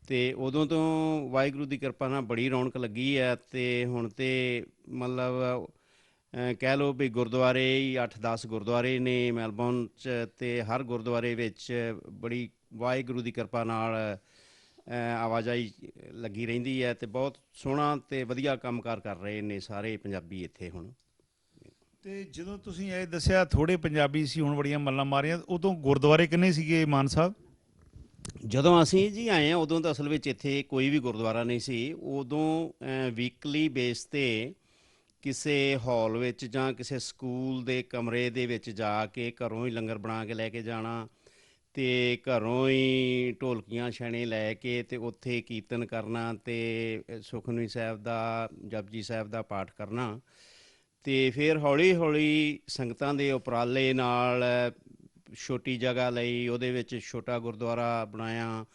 ਅਤੇ ਉਦੋਂ ਤੋਂ ਵਾਹਿਗੁਰੂ ਦੀ ਕਿਰਪਾ ਨਾਲ ਬੜੀ ਰੌਣਕ ਲੱਗੀ ਹੈ। ਅਤੇ ਹੁਣ ਤਾਂ ਮਤਲਬ ਕਹਿ ਲਓ ਵੀ ਗੁਰਦੁਆਰੇ ਹੀ 8-10 ਗੁਰਦੁਆਰੇ ਨੇ ਮੈਲਬੌਰਨ 'ਚ, ਅਤੇ ਹਰ ਗੁਰਦੁਆਰੇ ਵਿੱਚ ਬੜੀ ਵਾਹਿਗੁਰੂ ਦੀ ਕਿਰਪਾ ਨਾਲ ਆਵਾਜਾਈ ਲੱਗੀ ਰਹਿੰਦੀ ਹੈ। ਅਤੇ ਬਹੁਤ ਸੋਹਣਾ ਅਤੇ ਵਧੀਆ ਕੰਮਕਾਰ ਕਰ ਰਹੇ ਨੇ ਸਾਰੇ ਪੰਜਾਬੀ ਇੱਥੇ ਹੁਣ। ਤੇ ਜਦੋਂ ਤੁਸੀਂ ਇਹ ਦੱਸਿਆ ਥੋੜ੍ਹੇ ਪੰਜਾਬੀ ਸੀ, ਹੁਣ ਬੜੀਆਂ ਮੱਲਾਂ ਮਾਰੀਆਂ, ਉਦੋਂ ਗੁਰਦੁਆਰੇ ਕਿੰਨੇ ਸੀਗੇ ਮਾਨ ਸਾਹਿਬ? ਜਦੋਂ ਅਸੀਂ ਜੀ ਆਏ ਹਾਂ ਉਦੋਂ ਤਾਂ ਅਸਲ ਵਿੱਚ ਇੱਥੇ ਕੋਈ ਵੀ ਗੁਰਦੁਆਰਾ ਨਹੀਂ ਸੀ। ਉਦੋਂ ਵੀਕਲੀ ਬੇਸ 'ਤੇ ਕਿਸੇ ਹਾਲ ਵਿੱਚ ਜਾਂ ਕਿਸੇ ਸਕੂਲ ਦੇ ਕਮਰੇ ਦੇ ਵਿੱਚ ਜਾ ਕੇ ਘਰੋਂ ਹੀ ਲੰਗਰ ਬਣਾ ਕੇ ਲੈ ਕੇ ਜਾਣਾ, ਅਤੇ ਘਰੋਂ ਹੀ ਢੋਲਕੀਆਂ ਛੈਣੇ ਲੈ ਕੇ ਅਤੇ ਉੱਥੇ ਕੀਰਤਨ ਕਰਨਾ, ਅਤੇ ਸੁਖਮਨੀ ਸਾਹਿਬ ਦਾ, ਜਪਜੀ ਸਾਹਿਬ ਦਾ ਪਾਠ ਕਰਨਾ। ਅਤੇ ਫਿਰ ਹੌਲੀ ਹੌਲੀ ਸੰਗਤਾਂ ਦੇ ਉਪਰਾਲੇ ਨਾਲ ਛੋਟੀ ਜਗ੍ਹਾ ਲਈ, ਉਹਦੇ ਵਿੱਚ ਛੋਟਾ ਗੁਰਦੁਆਰਾ ਬਣਾਇਆ।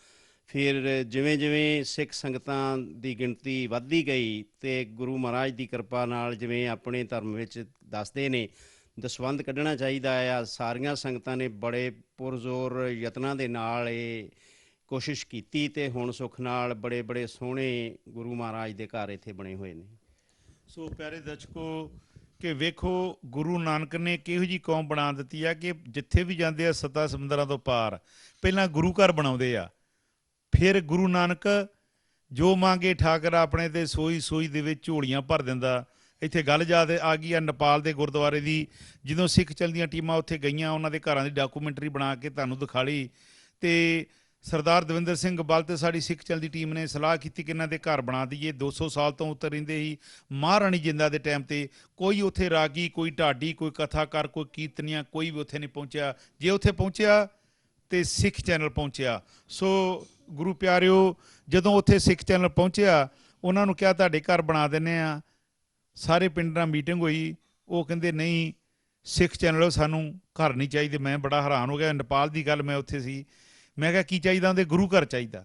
ਫਿਰ ਜਿਵੇਂ ਜਿਵੇਂ ਸਿੱਖ ਸੰਗਤਾਂ ਦੀ ਗਿਣਤੀ ਵੱਧਦੀ ਗਈ, ਅਤੇ ਗੁਰੂ ਮਹਾਰਾਜ ਦੀ ਕਿਰਪਾ ਨਾਲ ਜਿਵੇਂ ਆਪਣੇ ਧਰਮ ਵਿੱਚ ਦੱਸਦੇ ਨੇ ਦਸਵੰਧ ਕੱਢਣਾ ਚਾਹੀਦਾ ਆ। ਸਾਰੀਆਂ ਸੰਗਤਾਂ ਨੇ ਬੜੇ ਪੁਰਜ਼ੋਰ ਯਤਨਾਂ ਦੇ ਨਾਲ ਇਹ ਕੋਸ਼ਿਸ਼ ਕੀਤੀ ਤੇ ਹੁਣ ਸੁੱਖ ਨਾਲ ਬੜੇ ਬੜੇ ਸੋਹਣੇ ਗੁਰੂ ਮਹਾਰਾਜ ਦੇ ਘਰ ਇੱਥੇ ਬਣੇ ਹੋਏ ਨੇ। ਸੋ ਪਿਆਰੇ ਦਰਸ਼ਕੋ, ਕਿ ਵੇਖੋ ਗੁਰੂ ਨਾਨਕ ਨੇ ਕਿਹੋ ਜਿਹੀ ਕੌਮ ਬਣਾ ਦਿੱਤੀ ਆ ਕਿ ਜਿੱਥੇ ਵੀ ਜਾਂਦੇ ਆ 7 ਸਮੁੰਦਰਾਂ ਤੋਂ ਪਾਰ ਪਹਿਲਾਂ ਗੁਰੂ ਘਰ ਬਣਾਉਂਦੇ ਆ, ਫਿਰ ਗੁਰੂ ਨਾਨਕ ਜੋ ਮੰਗੇ ਠਾਕਰ ਆਪਣੇ ਤੇ ਸੋਈ ਸੋਈ ਦੇ ਵਿੱਚ ਝੋਲੀਆਂ ਭਰ ਦਿੰਦਾ। ਇੱਥੇ ਗੱਲ ਯਾਦ ਆ ਗਈ ਆ ਨੇਪਾਲ ਦੇ ਗੁਰਦੁਆਰੇ ਦੀ, ਜਦੋਂ ਸਿੱਖ ਚਲਦੀਆਂ ਟੀਮਾਂ ਉੱਥੇ ਗਈਆਂ, ਉਹਨਾਂ ਦੇ ਘਰਾਂ ਦੀ ਡਾਕੂਮੈਂਟਰੀ ਬਣਾ ਕੇ ਤੁਹਾਨੂੰ ਦਿਖਾਲੀ, ਤੇ ਸਰਦਾਰ ਦਵਿੰਦਰ ਸਿੰਘ ਬੱਲ ਤੇ ਸਾਡੀ ਸਿੱਖ ਚਲਦੀ ਟੀਮ ਨੇ ਸਲਾਹ ਕੀਤੀ ਕਿ ਇਹਨਾਂ ਦੇ ਘਰ ਬਣਾ ਦਈਏ। 200 ਸਾਲ ਤੋਂ ਉੱਤੇ ਰਹਿੰਦੇ ਸੀ ਮਹਾਰਾਣੀ ਜਿੰਦਾ ਦੇ ਟਾਈਮ ਤੇ। ਕੋਈ ਉੱਥੇ ਰਾਗੀ, ਕੋਈ ਢਾਡੀ, ਕੋਈ ਕਥਾਕਾਰ, ਕੋਈ ਕੀਰਤਨੀਆ, ਕੋਈ ਵੀ ਉੱਥੇ ਨਹੀਂ ਪਹੁੰਚਿਆ। ਜੇ ਉੱਥੇ ਪਹੁੰਚਿਆ ਤੇ ਸਿੱਖ ਚੈਨਲ ਪਹੁੰਚਿਆ। ਸੋ ਗੁਰੂ ਪਿਆਰਿਓ, ਜਦੋਂ ਉੱਥੇ ਸਿੱਖ ਚੈਨਲ ਪਹੁੰਚਿਆ, ਉਹਨਾਂ ਨੂੰ ਕਿਹਾ ਤੁਹਾਡੇ ਘਰ ਬਣਾ ਦਿੰਦੇ ਆ। ਸਾਰੇ ਪਿੰਡ ਨਾਲ ਮੀਟਿੰਗ ਹੋਈ, ਉਹ ਕਹਿੰਦੇ ਨਹੀਂ ਸਿੱਖ ਚੈਨਲ ਸਾਨੂੰ ਘਰ ਨਹੀਂ ਚਾਹੀਦੇ। ਮੈਂ ਬੜਾ ਹੈਰਾਨ ਹੋ ਗਿਆ। ਨੇਪਾਲ ਦੀ ਗੱਲ, ਮੈਂ ਉੱਥੇ ਸੀ। ਮੈਂ ਕਿਹਾ ਕੀ ਚਾਹੀਦਾ? ਉਹਦੇ ਗੁਰੂ ਘਰ ਚਾਹੀਦਾ।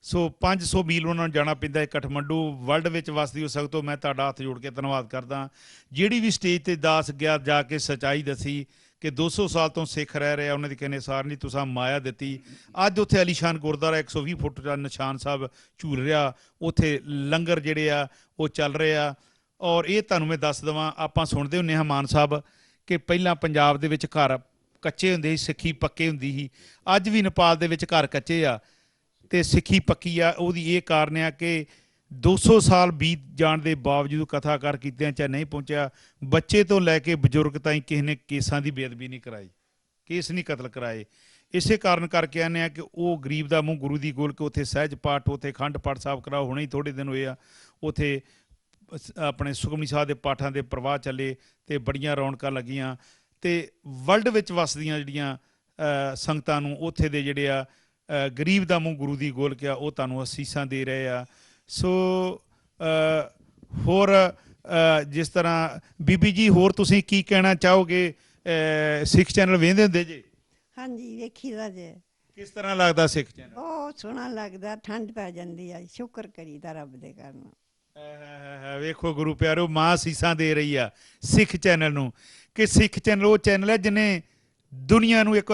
ਸੋ 500 ਮੀਲ ਉਹਨਾਂ ਨੂੰ ਜਾਣਾ ਪੈਂਦਾ ਹੈ ਕਾਠਮੰਡੂ। ਵਰਲਡ ਵਿੱਚ ਵਸਦੀ ਹੋ ਸਕਤੋ ਮੈਂ ਤੁਹਾਡਾ ਹੱਥ ਜੋੜ ਕੇ ਧੰਨਵਾਦ ਕਰਦਾ। ਜਿਹੜੀ ਵੀ ਸਟੇਜ ਤੇ ਦਾਸ ਗਿਆ ਜਾ ਕੇ ਸੱਚਾਈ ਦੱਸੀ ਕਿ 200 ਸਾਲ ਤੋਂ ਸਿੱਖ ਰਹਿ ਰਿਹਾ, ਉਹਨਾਂ ਦੀ ਕਹਿੰਦੇ ਸਾਰ ਨਹੀਂ ਤੁਸਾਂ ਮਾਇਆ ਦਿੱਤੀ। ਅੱਜ ਉੱਥੇ ਅਲੀਸ਼ਾਨ ਗੁਰਦੁਆਰਾ 120 ਫੁੱਟ ਦਾ ਨਿਸ਼ਾਨ ਸਾਹਿਬ ਝੂਲ ਰਿਹਾ, ਉੱਥੇ ਲੰਗਰ ਜਿਹੜੇ ਆ ਉਹ ਚੱਲ ਰਹੇ ਆ। ਔਰ ਇਹ ਤੁਹਾਨੂੰ ਮੈਂ ਦੱਸ ਦੇਵਾਂ, ਆਪਾਂ ਸੁਣਦੇ ਹੁੰਦੇ ਹਾਂ ਮਾਨ ਸਾਹਿਬ ਕਿ ਪਹਿਲਾਂ ਪੰਜਾਬ ਦੇ ਵਿੱਚ ਘਰ ਕੱਚੇ ਹੁੰਦੇ ਸੀ, ਸਿੱਖੀ ਪੱਕੇ ਹੁੰਦੀ ਸੀ। ਅੱਜ ਵੀ ਨੇਪਾਲ ਦੇ ਵਿੱਚ ਘਰ ਕੱਚੇ ਆ ਤੇ ਸਿੱਖੀ ਪੱਕੀ ਆ। ਉਹਦੀ ਇਹ ਕਾਰਨ ਆ ਕਿ 200 ਸਾਲ ਬੀਤ ਜਾਣ ਦੇ ਬਾਵਜੂਦ ਕਥਾਕਾਰ ਕੀਤਿਆਂ ਚਾਹੇ ਨਹੀਂ ਪਹੁੰਚਿਆ। ਬੱਚੇ ਤੋਂ ਲੈ ਕੇ ਬਜ਼ੁਰਗ ਤਾਈਂ ਕਿਸੇ ਨੇ ਕੇਸਾਂ ਦੀ ਬੇਅਦਬੀ ਨਹੀਂ ਕਰਾਈ, ਕੇਸ ਨਹੀਂ ਕਤਲ ਕਰਾਏ। ਇਸੇ ਕਾਰਨ ਕਰਕੇ ਆਨੇ ਆ ਕਿ ਉਹ ਗਰੀਬ ਦਾ ਮੂੰਹ ਗੁਰੂ ਦੀ ਗੋਲ, ਕੇ ਉੱਥੇ ਸਹਿਜ ਪਾਠ, ਉੱਥੇ ਅਖੰਡ ਪਾਠ ਸਾਹਿਬ ਕਰਾਓ। ਹੁਣੇ ਹੀ ਥੋੜ੍ਹੇ ਦਿਨ ਹੋਏ ਆ ਉੱਥੇ ਆਪਣੇ ਸੁਖਮਨੀ ਸਾਹਿਬ ਦੇ ਪਾਠਾਂ ਦੇ ਪ੍ਰਵਾਹ ਚੱਲੇ ਤੇ ਬੜੀਆਂ ਰੌਣਕਾਂ ਲੱਗੀਆਂ। ਤੇ ਵਰਲਡ ਵਿੱਚ ਵਸਦੀਆਂ ਜਿਹੜੀਆਂ ਸੰਗਤਾਂ ਨੂੰ ਉੱਥੇ ਦੇ ਜਿਹੜੇ ਆ ਗਰੀਬ ਦਾ ਮੂੰਹ ਗੁਰੂ ਦੀ ਗੋਲ ਕਿਹਾ, ਉਹ ਤੁਹਾਨੂੰ ਅਸੀਸਾਂ ਦੇ ਰਹੇ ਆ। ਸੋ ਹੋਰ ਜਿਸ ਤਰ੍ਹਾਂ ਬੀਬੀ ਜੀ, ਹੋਰ ਤੁਸੀਂ ਕੀ ਕਹਿਣਾ ਚਾਹੋਗੇ? ਸਿੱਖ ਚੈਨਲ ਵੇਖਦੇ ਹੁੰਦੇ ਜੇ? ਹਾਂਜੀ, ਵੇਖੀਦਾ ਜੇ। ਕਿਸ ਤਰ੍ਹਾਂ ਲੱਗਦਾ ਸਿੱਖ ਚੈਨਲ? ਬਹੁਤ ਸੋਹਣਾ ਲੱਗਦਾ, ਠੰਡ ਪੈ ਜਾਂਦੀ ਆ। ਸ਼ੁਕਰ ਕਰੀਦਾ ਰੱਬ ਦੇ ਕਾਰਨ। ਵੇਖੋ ਗੁਰੂ ਪਿਆਰਿਓ, ਮਾਂ ਅਸੀਸਾਂ ਦੇ ਰਹੀ ਆ ਸਿੱਖ ਚੈਨਲ ਨੂੰ, ਕਿ ਸਿੱਖ ਚੈਨਲ ਉਹ ਚੈਨਲ ਹੈ ਜਿਹਨੇ ਦੁਨੀਆ ਨੂੰ ਇੱਕ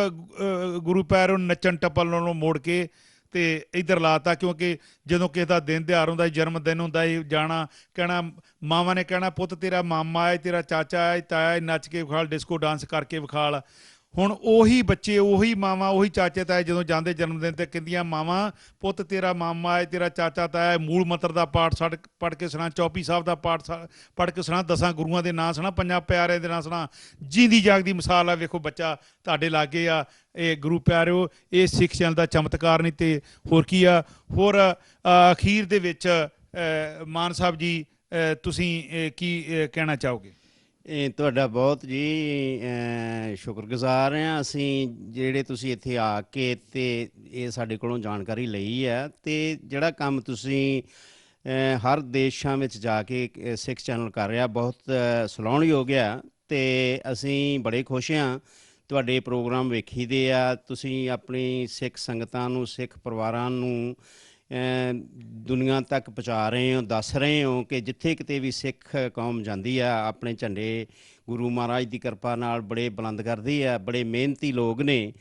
ਗੁਰੂ ਪਿਆਰਿਓ ਨੱਚਣ ਟੱਪਣ ਨਾਲੋਂ ਮੋੜ ਕੇ ਤੇ ਇੱਧਰ ਲਾਤਾ। ਕਿਉਂਕਿ ਜਦੋਂ ਕਿਸੇ ਦਾ ਦਿਨ ਤਿਉਹਾਰ ਹੁੰਦਾ, ਜਨਮ ਦਿਨ ਹੁੰਦਾ, ਜਾਣਾ ਕਹਿਣਾ, ਮਾਵਾਂ ਨੇ ਕਹਿਣਾ ਪੁੱਤ ਤੇਰਾ ਮਾਮਾ ਆਏ, ਤੇਰਾ ਚਾਚਾ ਆਏ, ਤਾਇਆ ਆਏ, ਨੱਚ ਕੇ ਵਿਖਾਲ, ਡਿਸਕੋ ਡਾਂਸ ਕਰਕੇ ਵਿਖਾਲ। ਹੁਣ ਉਹੀ ਬੱਚੇ, ਉਹੀ ਮਾਵਾਂ, ਉਹੀ ਚਾਚੇ ਤਾਏ ਜਦੋਂ ਜਾਂਦੇ ਜਨਮ ਦਿਨ ਤੇ ਕਹਿੰਦੀਆਂ ਮਾਵਾਂ ਪੁੱਤ ਤੇਰਾ ਮਾਮਾ ਆਏ, ਤੇਰਾ ਚਾਚਾ ਤਾਇਆ, ਮੂਲ ਮੰਤਰ ਦਾ ਪਾਠ ਪੜ੍ਹ ਕੇ ਸੁਣਾ, ਚੌਪੀ ਸਾਹਿਬ ਦਾ ਪਾਠ ਪੜ੍ਹ ਕੇ ਸੁਣਾ, 10 ਗੁਰੂਆਂ ਦੇ ਨਾਂ ਸੁਣਾ, 5 ਪਿਆਰਿਆਂ ਦੇ ਨਾਂ ਸੁਣਾ। ਜਿੰਦੀ ਜਾਗਦੀ ਮਿਸਾਲ ਆ। ਵੇਖੋ ਬੱਚਾ ਤੁਹਾਡੇ ਲਾਗੇ ਆ। ਇਹ ਗੁਰੂ ਪਿਆਰਿਓ, ਇਹ ਸਿੱਖ ਚੈਨਲ ਦਾ ਚਮਤਕਾਰ ਨਹੀਂ ਤੇ ਹੋਰ ਕੀ ਆ। ਹੋਰ ਅਖੀਰ ਦੇ ਵਿੱਚ ਮਾਨ ਸਾਹਿਬ ਜੀ, ਤੁਸੀਂ ਕੀ ਕਹਿਣਾ ਚਾਹੋਗੇ? ਇਹ ਤੁਹਾਡਾ ਬਹੁਤ ਜੀ ਸ਼ੁਕਰਗੁਜ਼ਾਰ ਹਾਂ ਅਸੀਂ, ਜਿਹੜੇ ਤੁਸੀਂ ਇੱਥੇ ਆ ਕੇ ਤੇ ਇਹ ਸਾਡੇ ਕੋਲੋਂ ਜਾਣਕਾਰੀ ਲਈ ਹੈ। ਤੇ ਜਿਹੜਾ ਕੰਮ ਤੁਸੀਂ ਹਰ ਦੇਸ਼ਾਂ ਵਿੱਚ ਜਾ ਕੇ ਸਿੱਖ ਚੈਨਲ ਕਰ ਰਿਹਾ, ਬਹੁਤ ਸਲਾਹੁਣਯੋਗ ਆ। ਤੇ ਅਸੀਂ ਬੜੇ ਖੁਸ਼ ਹਾਂ ਤੁਹਾਡੇ ਪ੍ਰੋਗਰਾਮ ਵੇਖੀਦੇ ਆ। ਤੁਸੀਂ ਆਪਣੀ ਸਿੱਖ ਸੰਗਤਾਂ ਨੂੰ, ਸਿੱਖ ਪਰਿਵਾਰਾਂ ਨੂੰ ਦੁਨੀਆ ਤੱਕ ਪਹੁੰਚਾ ਰਹੇ ਹੋ, ਦੱਸ ਰਹੇ ਹੋ ਕਿ ਜਿੱਥੇ ਕਿਤੇ ਵੀ ਸਿੱਖ ਕੌਮ ਜਾਂਦੀ ਆ, ਆਪਣੇ ਝੰਡੇ ਗੁਰੂ ਮਹਾਰਾਜ ਦੀ ਕਿਰਪਾ ਨਾਲ ਬੜੇ ਬੁਲੰਦ ਕਰਦੀ ਆ। ਬੜੇ ਮਿਹਨਤੀ ਲੋਕ ਨੇ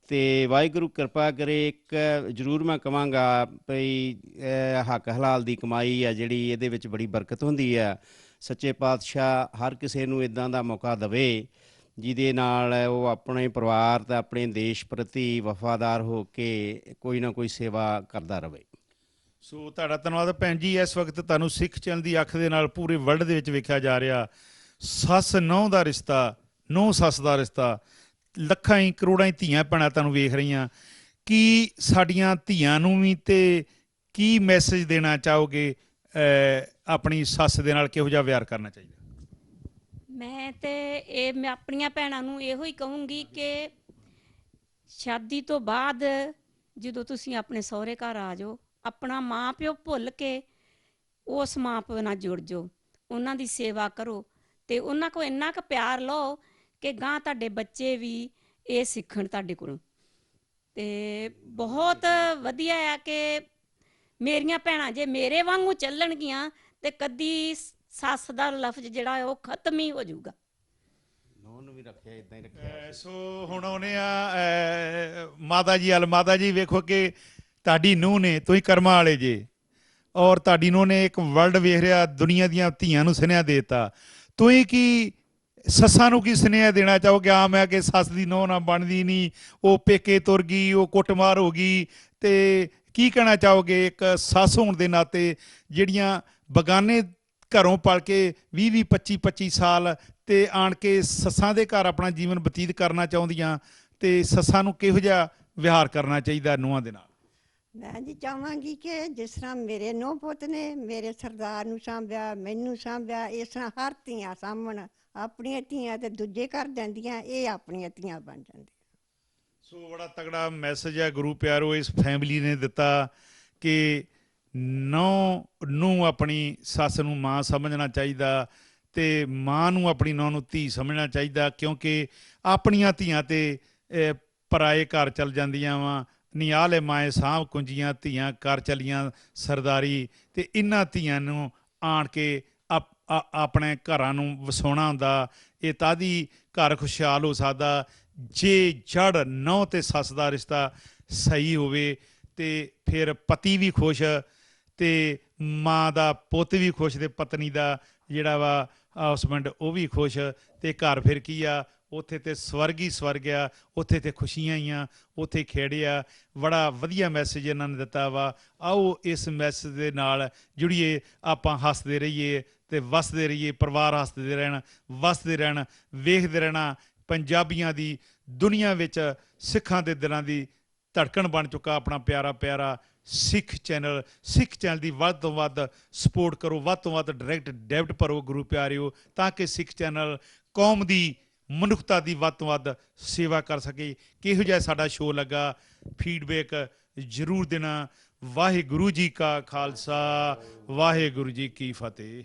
ਤੇ ਵਾਹਿਗੁਰੂ ਕਿਰਪਾ ਕਰੇ। ਇੱਕ ਜ਼ਰੂਰ ਮੈਂ ਕਹਾਂਗਾ ਭਈ ਹੱਕ ਹਲਾਲ ਦੀ ਕਮਾਈ ਆ ਜਿਹੜੀ, ਇਹਦੇ ਵਿੱਚ ਬੜੀ ਬਰਕਤ ਹੁੰਦੀ ਆ। ਸੱਚੇ ਪਾਤਸ਼ਾਹ ਹਰ ਕਿਸੇ ਨੂੰ ਇੱਦਾਂ ਦਾ ਮੌਕਾ ਦੇਵੇ ਜਿਹਦੇ ਨਾਲ ਉਹ ਆਪਣੇ ਪਰਿਵਾਰ ਤੇ ਆਪਣੇ ਦੇਸ਼ ਪ੍ਰਤੀ ਵਫਾਦਾਰ ਹੋ ਕੇ ਕੋਈ ਨਾ ਕੋਈ ਸੇਵਾ ਕਰਦਾ ਰਹੇ। ਸੋ ਤੁਹਾਡਾ ਧੰਨਵਾਦ ਭੈਣ ਜੀ। ਇਸ ਵਕਤ ਤੁਹਾਨੂੰ ਸਿੱਖ ਚੈਨਲ ਦੀ ਅੱਖ ਦੇ ਨਾਲ ਪੂਰੇ ਵਰਲਡ ਦੇ ਵਿੱਚ ਵੇਖਿਆ ਜਾ ਰਿਹਾ। ਸੱਸ ਨਹੁੰ ਦਾ ਰਿਸ਼ਤਾ, ਨੂੰਹ ਸੱਸ ਦਾ ਰਿਸ਼ਤਾ, ਲੱਖਾਂ ਹੀ ਕਰੋੜਾਂ ਹੀ ਧੀਆਂ ਭੈਣਾਂ ਤੁਹਾਨੂੰ ਵੇਖ ਰਹੀਆਂ। ਕੀ ਸਾਡੀਆਂ ਧੀਆਂ ਨੂੰ ਵੀ ਤੇ ਕੀ ਮੈਸੇਜ ਦੇਣਾ ਚਾਹੋਗੇ? ਆਪਣੀ ਸੱਸ ਦੇ ਨਾਲ ਕਿਹੋ ਜਿਹਾ ਵਿਹਾਰ ਕਰਨਾ ਚਾਹੀਦਾ? ਮੈਂ ਆਪਣੀਆਂ ਭੈਣਾਂ ਨੂੰ ਇਹੋ ਹੀ ਕਹੂੰਗੀ ਕਿ ਸ਼ਾਦੀ ਤੋਂ ਬਾਅਦ ਜਦੋਂ ਤੁਸੀਂ ਆਪਣੇ ਸਹੁਰੇ ਘਰ ਆ ਜਾਓ, ਆਪਣਾ ਮਾਂ ਪਿਓ ਭੁੱਲ ਕੇ ਉਸ ਮਾਂ ਪਿਓ ਨਾਲ ਜੁੜ ਜਾਓ, ਉਹਨਾਂ ਦੀ ਸੇਵਾ ਕਰੋ ਤੇ ਉਹਨਾਂ ਕੋਲ ਇੰਨਾ ਕੁ ਪਿਆਰ ਲਓ ਕਿ ਗਾਂ ਤੁਹਾਡੇ ਬੱਚੇ ਵੀ ਇਹ ਸਿੱਖਣ ਤੁਹਾਡੇ ਕੋਲੋਂ। ਤੇ ਬਹੁਤ ਵਧੀਆ ਆ ਕਿ ਮੇਰੀਆਂ ਭੈਣਾਂ ਜੇ ਮੇਰੇ ਵਾਂਗੂ ਚੱਲਣਗੀਆਂ ਤੇ ਕਦੀ ਸੱਸ ਦਾ ਲਫ਼ਜ਼ ਜਿਹੜਾ ਉਹ ਖਤਮ ਹੀ ਹੋ ਜਾਊਗਾ। ਵੀ ਰੱਖਿਆ ਇਦਾਂ ਹੀ ਰੱਖਿਆ। ਸੋ ਹੁਣ ਆਉਨੇ ਆ ਮਾਤਾ ਜੀ ਵੱਲ। ਮਾਤਾ ਜੀ ਵੇਖੋ ਕਿ ਤੁਹਾਡੀ ਨੂੰਹ ਨੇ, ਤੁਸੀਂ ਕਰਮਾਂ ਵਾਲੇ ਜੇ, ਔਰ ਤੁਹਾਡੀ ਨੂੰਹ ਨੇ ਇੱਕ ਵਰਲਡ ਵੇਖ ਰਿਹਾ, ਦੁਨੀਆ ਦੀਆਂ ਧੀਆਂ ਨੂੰ ਸੁਨੇਹਾ ਦੇਤਾ। ਤੁਸੀਂ ਕੀ ਸੱਸਾਂ ਨੂੰ ਕੀ ਸੁਨੇਹਾ ਦੇਣਾ ਚਾਹੋਗੇ? ਆਮ ਹੈ ਕਿ ਸੱਸ ਦੀ ਨੂੰਹ ਨਾਲ ਬਣਦੀ ਨਹੀਂ, ਉਹ ਪੇਕੇ ਤੁਰ ਗਈ, ਉਹ ਕੁੱਟਮਾਰ ਹੋ ਗਈ, ਤੇ ਕੀ ਕਹਿਣਾ ਚਾਹੋਗੇ ਇੱਕ ਸੱਸ ਹੋਣ ਦੇ ਨਾਤੇ, ਜਿਹੜੀਆਂ ਬਗਾਨੇ ਘਰੋਂ ਪਲ ਕੇ 20-20 25-25 ਸਾਲ ਤੇ ਆਣ ਕੇ ਸੱਸਾਂ ਦੇ ਘਰ ਆਪਣਾ ਜੀਵਨ ਬਤੀਤ ਕਰਨਾ ਚਾਹੁੰਦੀਆਂ, ਤੇ ਸੱਸਾਂ ਨੂੰ ਕਿਹੋ ਜਿਹਾ ਵਿਹਾਰ ਕਰਨਾ ਚਾਹੀਦਾ ਨੂੰਹਾਂ ਦੇ ਨਾਲ? ਮੈਂ ਜੀ ਚਾਹਾਂਗੀ ਕਿ ਜਿਸ ਤਰ੍ਹਾਂ ਮੇਰੇ ਨੂੰਹ ਪੁੱਤ ਨੇ ਮੇਰੇ ਸਰਦਾਰ ਨੂੰ ਸਾਂਭਿਆ, ਮੈਨੂੰ ਸਾਂਭਿਆ, ਇਸ ਤਰ੍ਹਾਂ ਹਰ ਧੀਆਂ ਸਾਂਭਣ। ਆਪਣੀਆਂ ਧੀਆਂ ਤੇ ਦੂਜੇ ਘਰ ਜਾਂਦੀਆਂ, ਇਹ ਆਪਣੀਆਂ ਧੀਆਂ ਬਣ ਜਾਂਦੀਆਂ। ਸੋ ਬੜਾ ਤਗੜਾ ਮੈਸੇਜ ਹੈ ਗੁਰੂ ਪਿਆਰੋ ਇਸ ਫੈਮਿਲੀ ਨੇ ਦਿੱਤਾ ਕਿ ਨੂੰਹ ਨੂੰ ਆਪਣੀ ਸੱਸ ਨੂੰ ਮਾਂ ਸਮਝਣਾ ਚਾਹੀਦਾ, ਤੇ ਮਾਂ ਨੂੰ ਆਪਣੀ ਨੂੰਹ ਨੂੰ ਧੀ ਸਮਝਣਾ ਚਾਹੀਦਾ, ਕਿਉਂਕਿ ਆਪਣੀਆਂ ਧੀਆਂ ਤੇ ਪਰਾਏ ਘਰ ਚਲ ਜਾਂਦੀਆਂ ਵਾ। ਨਿਆਲੇ ਮਾਏ ਸਾਂਭ ਕੁੰਜੀਆਂ, ਧੀਆਂ ਕਰ ਚਲੀਆਂ ਸਰਦਾਰੀ। ਤੇ ਇਹਨਾਂ ਧੀਆਂ ਨੂੰ ਆਣ ਕੇ ਆਪਣੇ ਘਰਾਂ ਨੂੰ ਵਸਾਉਣਾ ਹੁੰਦਾ। ਇਹ ਤਦ ਹੀ ਘਰ ਖੁਸ਼ਹਾਲ ਹੋ ਸਕਦਾ ਜੇ ਜੜ ਨੂੰਹ ਤੇ ਸੱਸ ਦਾ ਰਿਸ਼ਤਾ ਸਹੀ ਹੋਵੇ, ਤੇ ਫਿਰ ਪਤੀ ਵੀ ਖੁਸ਼, ਤੇ ਮਾਂ ਦਾ ਪੁੱਤ ਵੀ ਖੁਸ਼, ਤੇ ਪਤਨੀ ਦਾ ਜਿਹੜਾ ਵਾ ਹਸਬੈਂਡ ਉਹ ਵੀ ਖੁਸ਼, ਤੇ ਘਰ ਫਿਰ ਕੀ ਆ, ਉੱਥੇ ਤੇ ਸਵਰਗ ਹੀ ਸਵਰਗ ਆ, ਉੱਥੇ ਤੇ ਖੁਸ਼ੀਆਂ ਹੀ ਆ, ਉੱਥੇ ਖੇੜੇ ਆ। ਬੜਾ ਵਧੀਆ ਮੈਸੇਜ ਇਹਨਾਂ ਨੇ ਦਿੱਤਾ ਵਾ। ਆਓ ਇਸ ਮੈਸੇਜ ਦੇ ਨਾਲ ਜੁੜੀਏ, ਆਪਾਂ ਹੱਸਦੇ ਰਹੀਏ ਤੇ ਵਸਦੇ ਰਹੀਏ, ਪਰਿਵਾਰ ਹੱਸਦੇ ਰਹਿਣ, ਵਸਦੇ ਰਹਿਣ, ਵੇਖਦੇ ਰਹਿਣਾ। ਪੰਜਾਬੀਆਂ ਦੀ ਦੁਨੀਆ ਵਿੱਚ ਸਿੱਖਾਂ ਦੇ ਦਿਲਾਂ ਦੀ ਧੜਕਣ ਬਣ ਚੁੱਕਾ ਆਪਣਾ ਪਿਆਰਾ ਪਿਆਰਾ ਸਿੱਖ ਚੈਨਲ। ਸਿੱਖ ਚੈਨਲ ਦੀ ਵੱਧ ਤੋਂ ਵੱਧ ਸਪੋਰਟ ਕਰੋ, ਵੱਧ ਤੋਂ ਵੱਧ ਡਾਇਰੈਕਟ ਡੈਬਿਟ ਭਰੋ ਗੁਰੂ ਪਿਆਰਿਓ, ਤਾਂ ਕਿ ਸਿੱਖ ਚੈਨਲ ਕੌਮ ਦੀ, ਮਨੁੱਖਤਾ ਦੀ ਵੱਧ ਤੋਂ ਵੱਧ ਸੇਵਾ ਕਰ ਸਕੇ। ਕਿਹੋ ਜਿਹਾ ਸਾਡਾ ਸ਼ੋਅ ਲੱਗਾ, ਫੀਡਬੈਕ ਜ਼ਰੂਰ ਦੇਣਾ। ਵਾਹਿਗੁਰੂ ਜੀ ਕਾ ਖਾਲਸਾ, ਵਾਹਿਗੁਰੂ ਜੀ ਕੀ ਫਤਿਹ।